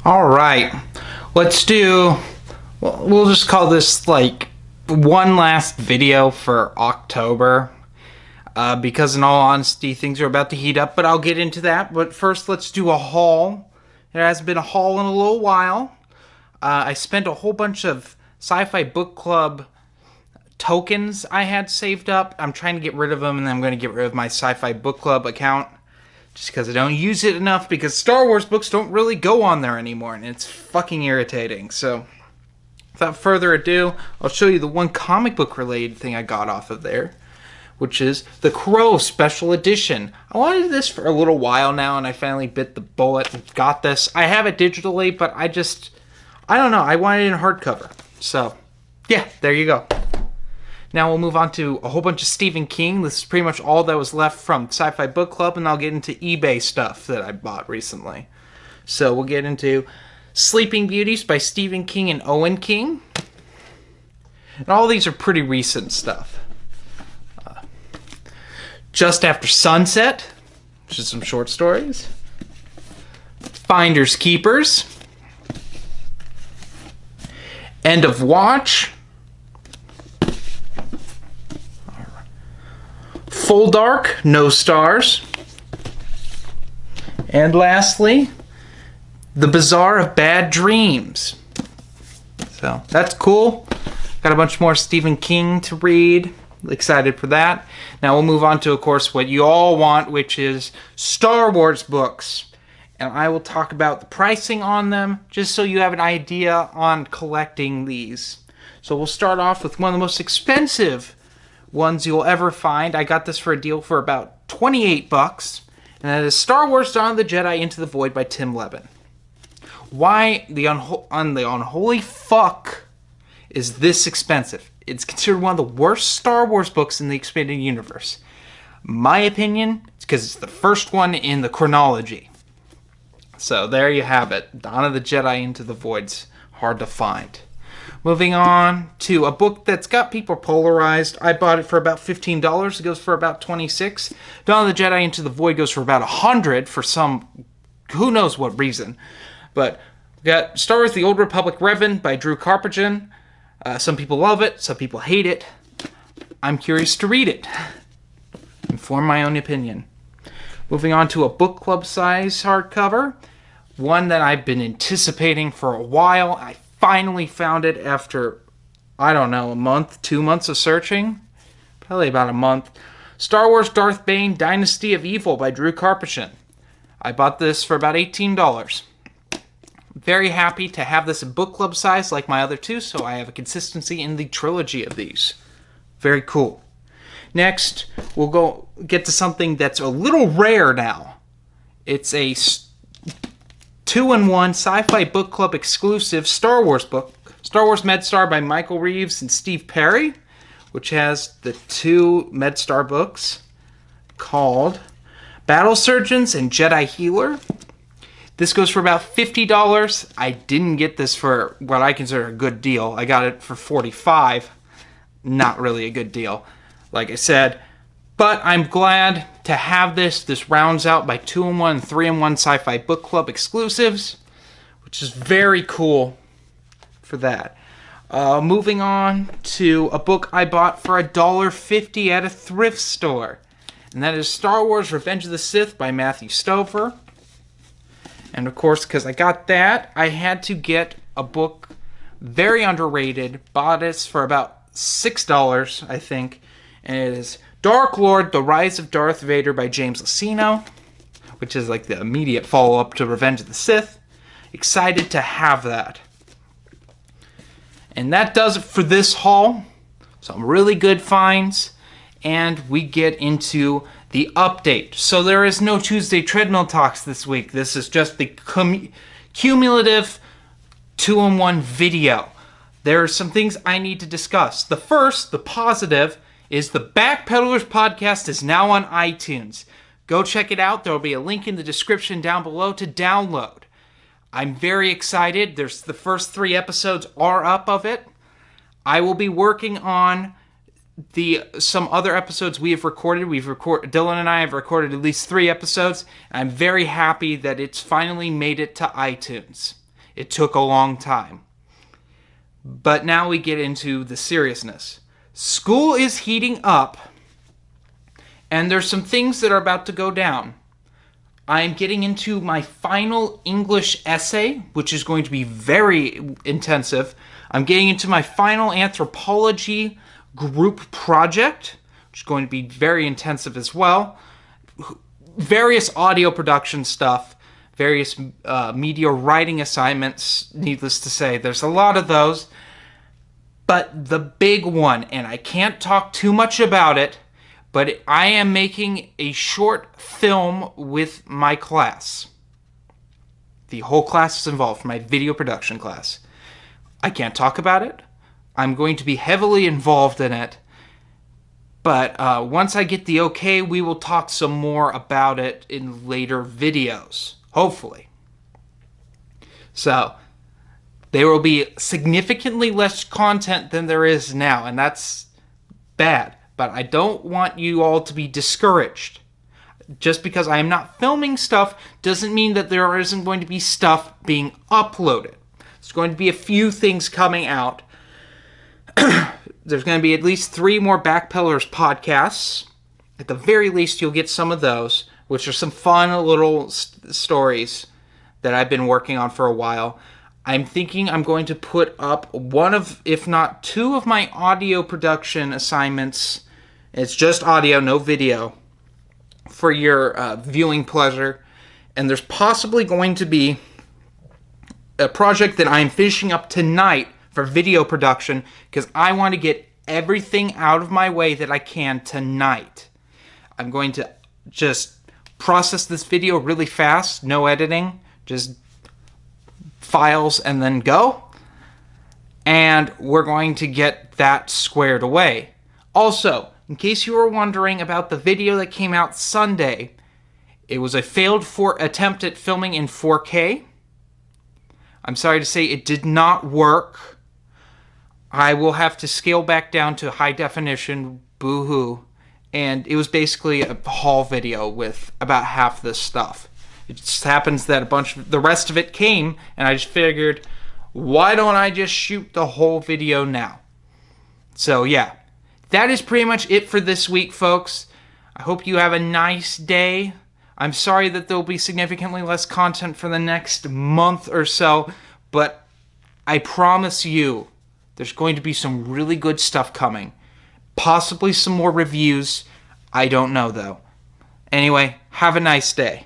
All right, let's do. We'll just call this like one last video for October, because in all honesty, things are about to heat up. But I'll get into that. But first, let's do a haul. There hasn't been a haul in a little while. I spent a whole bunch of Sci-Fi Book Club tokens I had saved up. I'm trying to get rid of them, and then I'm going to get rid of my Sci-Fi Book Club account. Just because I don't use it enough, because Star Wars books don't really go on there anymore, and it's fucking irritating. So, without further ado, I'll show you the one comic book related thing I got off of there, which is the Crow Special Edition. I wanted this for a little while now, and I finally bit the bullet and got this. I have it digitally, but I don't know, I wanted it in hardcover. So, yeah, there you go. Now we'll move on to a whole bunch of Stephen King. This is pretty much all that was left from Sci-Fi Book Club, and I'll get into eBay stuff that I bought recently. So we'll get into Sleeping Beauties by Stephen King and Owen King. And all these are pretty recent stuff. Just After Sunset, which is some short stories. Finders Keepers. End of Watch. Full Dark, No Stars. And lastly, The Bazaar of Bad Dreams. So, that's cool. Got a bunch more Stephen King to read. Excited for that. Now we'll move on to, of course, what you all want, which is Star Wars books. And I will talk about the pricing on them, just so you have an idea on collecting these. So we'll start off with one of the most expensive ones you'll ever find. I got this for a deal for about 28 bucks, and that is Star Wars Dawn of the Jedi Into the Void by Tim Levin. Why the unholy fuck is this expensive? It's considered one of the worst Star Wars books in the expanded universe. My opinion, it's because it's the first one in the chronology. So there you have it. Dawn of the Jedi Into the Void's hard to find. Moving on to a book that's got people polarized. I bought it for about $15. It goes for about $26. Dawn of the Jedi Into the Void goes for about $100 for some, who knows what reason. But we got Star Wars The Old Republic Revan by Drew Karpyshyn. Some people love it. Some people hate it. I'm curious to read it and form my own opinion. Moving on to a book club size hardcover. One that I've been anticipating for a while. I finally found it after, I don't know, a month, 2 months of searching. Probably about a month. Star Wars Darth Bane Dynasty of Evil by Drew Karpyshyn. I bought this for about $18. Very happy to have this in book club size like my other two, so I have a consistency in the trilogy of these. Very cool. Next, we'll get to something that's a little rare now. It's a 2-in-1 Sci-Fi Book Club exclusive Star Wars book, Star Wars MedStar by Michael Reeves and Steve Perry, which has the two MedStar books called Battle Surgeons and Jedi Healer. This goes for about $50. I didn't get this for what I consider a good deal. I got it for $45. Not really a good deal, like I said. But I'm glad to have this. This rounds out my 2-in-1 and 3-in-1 Sci-Fi Book Club exclusives, which is very cool for that. Moving on to a book I bought for $1.50 at a thrift store. And that is Star Wars Revenge of the Sith by Matthew Stover. And of course, because I got that, I had to get a book very underrated. Bought this for about $6, I think. And it is Dark Lord, The Rise of Darth Vader by James Luceno, which is like the immediate follow-up to Revenge of the Sith. Excited to have that. And that does it for this haul. Some really good finds. And we get into the update. So there is no Tuesday Treadmill Talks this week. This is just the cumulative 2-in-1 video. There are some things I need to discuss. The first, the positive, is the Backpedalers podcast is now on iTunes. Go check it out. There will be a link in the description down below to download. I'm very excited. There's the first 3 episodes are up of it. I will be working on some other episodes we have recorded. Dylan and I have recorded at least 3 episodes. I'm very happy that it's finally made it to iTunes. It took a long time. But now we get into the seriousness. School is heating up, and there's some things that are about to go down. I'm getting into my final English essay, which is going to be very intensive. I'm getting into my final anthropology group project, which is going to be very intensive as well. Various audio production stuff, various media writing assignments, needless to say. There's a lot of those. But the big one, and I can't talk too much about it, but I am making a short film with my class. The whole class is involved, my video production class. I can't talk about it. I'm going to be heavily involved in it. But once I get the okay, we will talk some more about it in later videos. Hopefully. So, there will be significantly less content than there is now, and that's bad. But I don't want you all to be discouraged. Just because I am not filming stuff doesn't mean that there isn't going to be stuff being uploaded. There's going to be a few things coming out. There's going to be at least 3 more Backpillars podcasts. At the very least, you'll get some of those, which are some fun little stories that I've been working on for a while. I'm thinking I'm going to put up one of, if not 2 of my audio production assignments. It's just audio, no video, for your viewing pleasure. And there's possibly going to be a project that I'm finishing up tonight for video production, because I want to get everything out of my way that I can tonight. I'm going to just process this video really fast, no editing, just files and then go. And we're going to get that squared away. Also, in case you were wondering about the video that came out Sunday, it was a failed attempt at filming in 4K. I'm sorry to say it did not work. I will have to scale back down to high definition, boo-hoo. And it was basically a haul video with about half this stuff. It just happens that the rest of it came, and I just figured, why don't I just shoot the whole video now? So yeah, that is pretty much it for this week, folks. I hope you have a nice day. I'm sorry that there will be significantly less content for the next month or so, but I promise you, there's going to be some really good stuff coming. Possibly some more reviews. I don't know, though. Anyway, have a nice day.